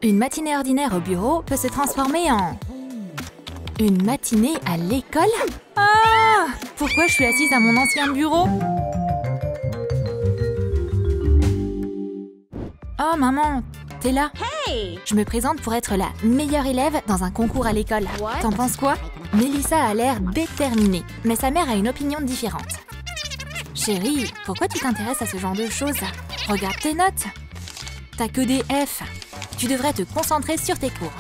Une matinée ordinaire au bureau peut se transformer en... une matinée à l'école? Ah! Pourquoi je suis assise à mon ancien bureau? Oh maman, t'es là? Hey! Je me présente pour être la meilleure élève dans un concours à l'école. What? T'en penses quoi? Mélissa a l'air déterminée, mais sa mère a une opinion différente. Chérie, pourquoi tu t'intéresses à ce genre de choses? Regarde tes notes. T'as que des F. Tu devrais te concentrer sur tes cours.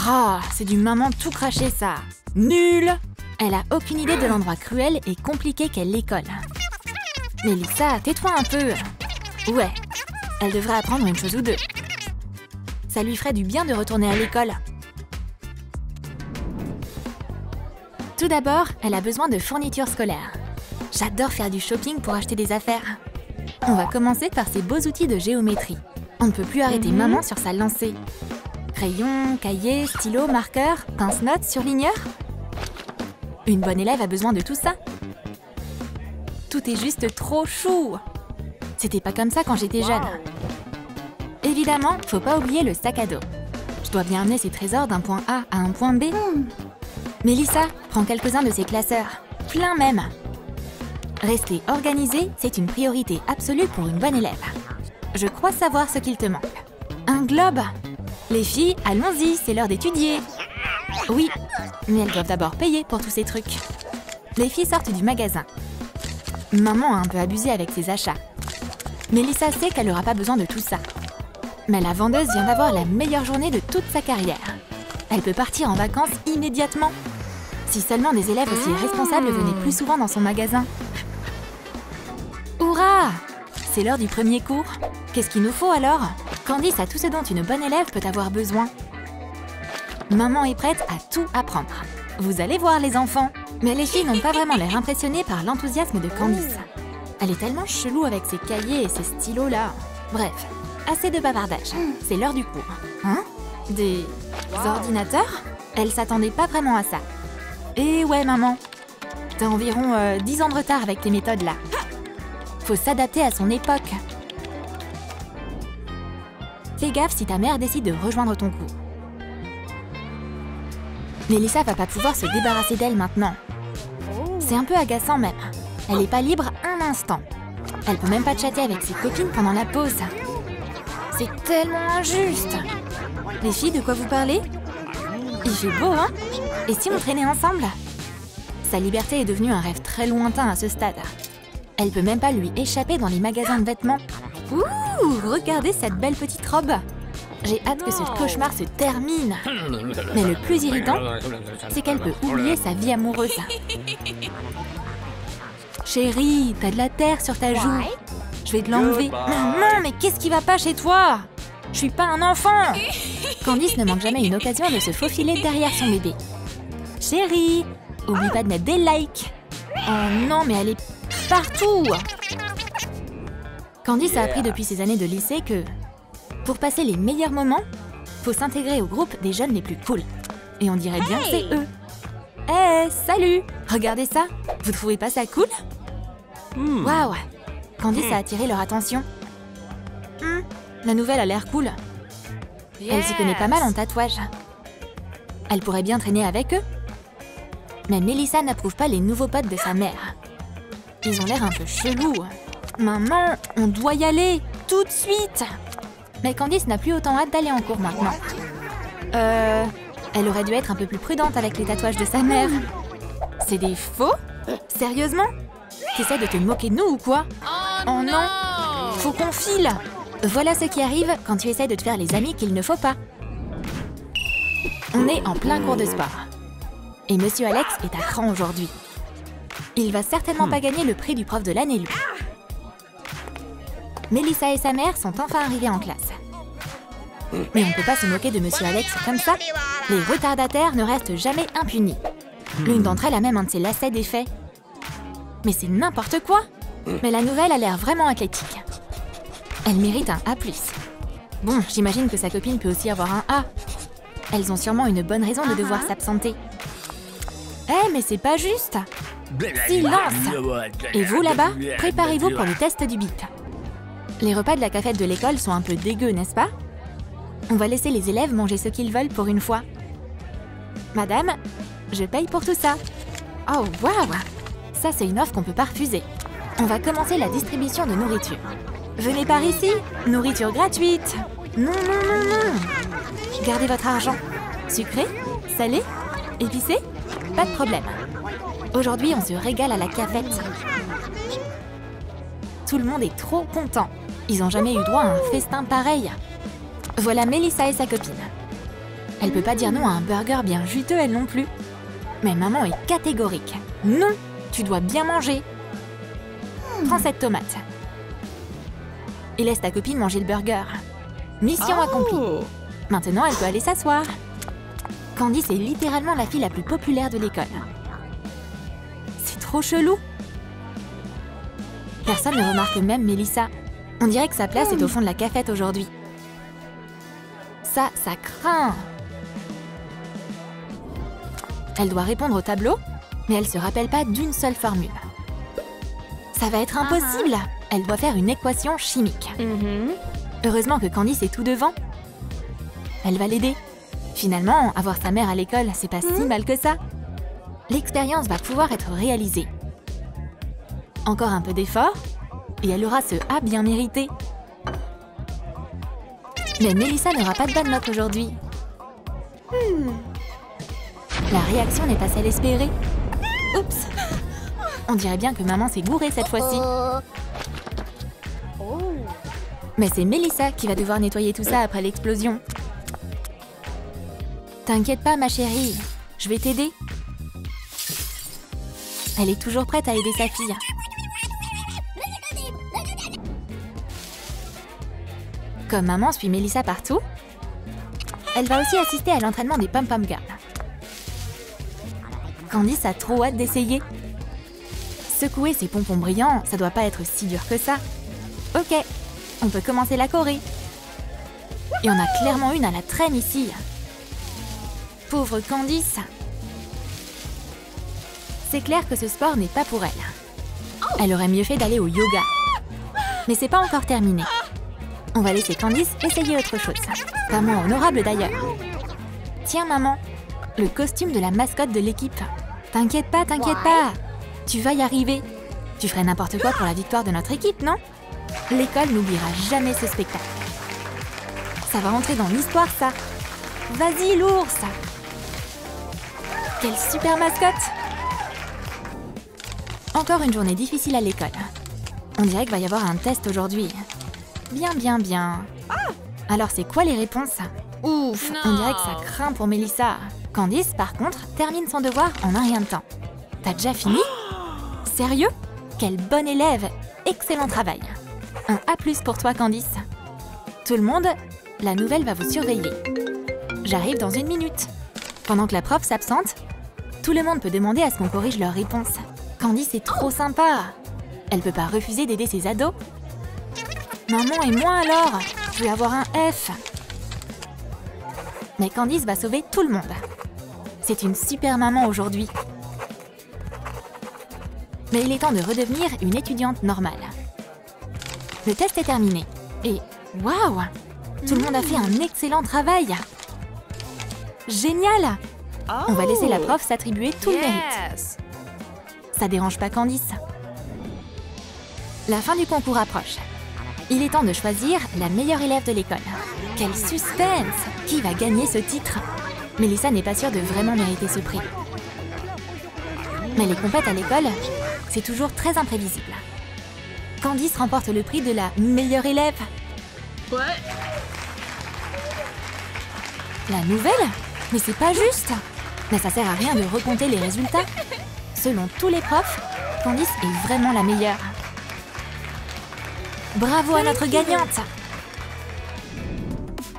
Ah, c'est du maman tout craché ça. Nul! Elle a aucune idée de l'endroit cruel et compliqué qu'est l'école. Mélissa, tais-toi un peu. Ouais, elle devrait apprendre une chose ou deux. Ça lui ferait du bien de retourner à l'école. Tout d'abord, elle a besoin de fournitures scolaires. J'adore faire du shopping pour acheter des affaires. On va commencer par ces beaux outils de géométrie. On ne peut plus arrêter maman sur sa lancée. Crayon, cahier, stylo, marqueur, pince-notes, surligneur. Une bonne élève a besoin de tout ça. Tout est juste trop chou. C'était pas comme ça quand j'étais jeune. Évidemment, faut pas oublier le sac à dos. Je dois bien amener ces trésors d'un point A à un point B. Mélissa, prends quelques-uns de ces classeurs. Plein même. Rester organisé, c'est une priorité absolue pour une bonne élève. Je crois savoir ce qu'il te manque. Un globe. Les filles, allons-y, c'est l'heure d'étudier. Oui, mais elles doivent d'abord payer pour tous ces trucs. Les filles sortent du magasin. Maman a un peu abusé avec ses achats. Mélissa sait qu'elle n'aura pas besoin de tout ça. Mais la vendeuse vient d'avoir la meilleure journée de toute sa carrière. Elle peut partir en vacances immédiatement. Si seulement des élèves aussi responsables venaient plus souvent dans son magasin. Hourra! C'est l'heure du premier cours. Qu'est-ce qu'il nous faut alors? Candice a tout ce dont une bonne élève peut avoir besoin. Maman est prête à tout apprendre. Vous allez voir les enfants. Mais les filles n'ont pas vraiment l'air impressionnées par l'enthousiasme de Candice. Elle est tellement chelou avec ses cahiers et ses stylos-là. Bref, assez de bavardage. C'est l'heure du cours. Hein? Des ordinateurs? Elle s'attendait pas vraiment à ça. Et ouais, maman. T'as environ 10 ans de retard avec tes méthodes là. Faut s'adapter à son époque. Fais gaffe si ta mère décide de rejoindre ton cours. Mélissa va pas pouvoir se débarrasser d'elle maintenant. C'est un peu agaçant même. Elle est pas libre un instant. Elle peut même pas chatter avec ses copines pendant la pause. C'est tellement injuste. Les filles, de quoi vous parlez? Il fait beau, hein? Et si on traînait ensemble? Sa liberté est devenue un rêve très lointain à ce stade. Elle peut même pas lui échapper dans les magasins de vêtements. Ouh, regardez cette belle petite robe. J'ai hâte que ce cauchemar se termine. Mais le plus irritant, c'est qu'elle peut oublier sa vie amoureuse. Chérie, t'as de la terre sur ta joue. Je vais te l'enlever. Maman, mais qu'est-ce qui va pas chez toi? Je suis pas un enfant. Candice ne manque jamais une occasion de se faufiler derrière son bébé. Chérie, oublie pas de mettre des likes. Oh non, mais elle est partout. Candice a appris depuis ses années de lycée que, pour passer les meilleurs moments, faut s'intégrer au groupe des jeunes les plus cool. Et on dirait bien que c'est eux. Hé, salut! Regardez ça! Vous trouvez pas ça cool? Waouh! Candice a attiré leur attention. La nouvelle a l'air cool. Elle s'y connaît pas mal en tatouage. Elle pourrait bien traîner avec eux. Mais Mélissa n'approuve pas les nouveaux potes de sa mère. Ils ont l'air un peu chelous. Maman, on doit y aller! Tout de suite! Mais Candice n'a plus autant hâte d'aller en cours maintenant. Elle aurait dû être un peu plus prudente avec les tatouages de sa mère. C'est des faux? Sérieusement? T'essaies de te moquer de nous ou quoi? Oh non! Faut qu'on file! Voilà ce qui arrive quand tu essaies de te faire les amis qu'il ne faut pas. On est en plein cours de sport. Et Monsieur Alex est à cran aujourd'hui. Il va certainement pas gagner le prix du prof de l'année, lui. Mélissa et sa mère sont enfin arrivées en classe. Mais on ne peut pas se moquer de Monsieur Alex comme ça. Les retardataires ne restent jamais impunis. L'une d'entre elles a même un de ses lacets défaits. Mais c'est n'importe quoi! Mais la nouvelle a l'air vraiment athlétique. Elle mérite un A+. Bon, j'imagine que sa copine peut aussi avoir un A. Elles ont sûrement une bonne raison de devoir s'absenter. Eh, mais c'est pas juste! Silence! Et vous, là-bas, préparez-vous pour le test du bip. Les repas de la cafette de l'école sont un peu dégueux, n'est-ce pas? On va laisser les élèves manger ce qu'ils veulent pour une fois. Madame, je paye pour tout ça. Oh, waouh! Ça, c'est une offre qu'on peut pas refuser. On va commencer la distribution de nourriture. Venez par ici, nourriture gratuite. Non, non, non, non. Gardez votre argent. Sucré? Salé? Épicé? Pas de problème. Aujourd'hui, on se régale à la cafette. Tout le monde est trop content. Ils n'ont jamais eu droit à un festin pareil. Voilà Mélissa et sa copine. Elle peut pas dire non à un burger bien juteux, elle non plus. Mais maman est catégorique. Non, tu dois bien manger. Prends cette tomate. Et laisse ta copine manger le burger. Mission accomplie. Maintenant, elle peut aller s'asseoir. Candice est littéralement la fille la plus populaire de l'école. C'est trop chelou. Personne ne remarque même Mélissa. On dirait que sa place est au fond de la cafette aujourd'hui. Ça craint. Elle doit répondre au tableau, mais elle se rappelle pas d'une seule formule. Ça va être impossible. Elle doit faire une équation chimique. Heureusement que Candice est tout devant. Elle va l'aider. Finalement, avoir sa mère à l'école, c'est pas si mal que ça. L'expérience va pouvoir être réalisée. Encore un peu d'effort, et elle aura ce A bien mérité. Mais Mélissa n'aura pas de bonne note aujourd'hui. La réaction n'est pas celle espérée. Oups! On dirait bien que maman s'est gourée cette fois-ci. Mais c'est Mélissa qui va devoir nettoyer tout ça après l'explosion. T'inquiète pas, ma chérie. Je vais t'aider. Elle est toujours prête à aider sa fille. Comme maman suit Mélissa partout, elle va aussi assister à l'entraînement des pom-pom girls. Candice a trop hâte d'essayer. Secouer ses pompons brillants, ça doit pas être si dur que ça. Ok, on peut commencer la choré. Et on a clairement une à la traîne ici. Pauvre Candice. C'est clair que ce sport n'est pas pour elle. Elle aurait mieux fait d'aller au yoga. Mais c'est pas encore terminé. On va laisser Candice essayer autre chose. Pas moins honorable d'ailleurs. Tiens maman, le costume de la mascotte de l'équipe. T'inquiète pas, tu vas y arriver. Tu ferais n'importe quoi pour la victoire de notre équipe, non? L'école n'oubliera jamais ce spectacle. Ça va rentrer dans l'histoire, ça. Vas-y, l'ours. Quelle super mascotte. Encore une journée difficile à l'école. On dirait qu'il va y avoir un test aujourd'hui. Bien. Alors, c'est quoi les réponses? Ouf, on dirait que ça craint pour Mélissa. Candice, par contre, termine son devoir en un rien de temps. T'as déjà fini? Sérieux? Quelle bonne élève! Excellent travail. Un A+ pour toi, Candice. Tout le monde, la nouvelle va vous surveiller. J'arrive dans 1 minute. Pendant que la prof s'absente, tout le monde peut demander à ce qu'on corrige leurs réponses. Candice est trop sympa. Elle peut pas refuser d'aider ses ados. Maman et moi alors? Je vais avoir un F. Mais Candice va sauver tout le monde. C'est une super maman aujourd'hui. Mais il est temps de redevenir une étudiante normale. Le test est terminé. Et waouh! Tout le monde a fait un excellent travail. Génial! On va laisser la prof s'attribuer tout le mérite. Ça dérange pas Candice. La fin du concours approche. Il est temps de choisir la meilleure élève de l'école. Quel suspense! Qui va gagner ce titre? Mélissa n'est pas sûre de vraiment mériter ce prix. Mais les compètes à l'école, c'est toujours très imprévisible. Candice remporte le prix de la meilleure élève. La nouvelle? Mais c'est pas juste! Mais ça sert à rien de recompter les résultats. Selon tous les profs, Candice est vraiment la meilleure. Bravo à notre gagnante!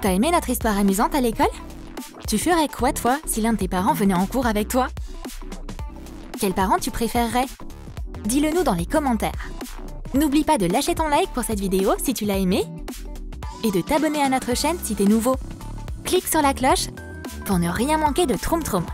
T'as aimé notre histoire amusante à l'école? Tu ferais quoi, toi, si l'un de tes parents venait en cours avec toi? Quels parents tu préférerais? Dis-le nous dans les commentaires. N'oublie pas de lâcher ton like pour cette vidéo si tu l'as aimée et de t'abonner à notre chaîne si t'es nouveau. Clique sur la cloche pour ne rien manquer de Troum Troum.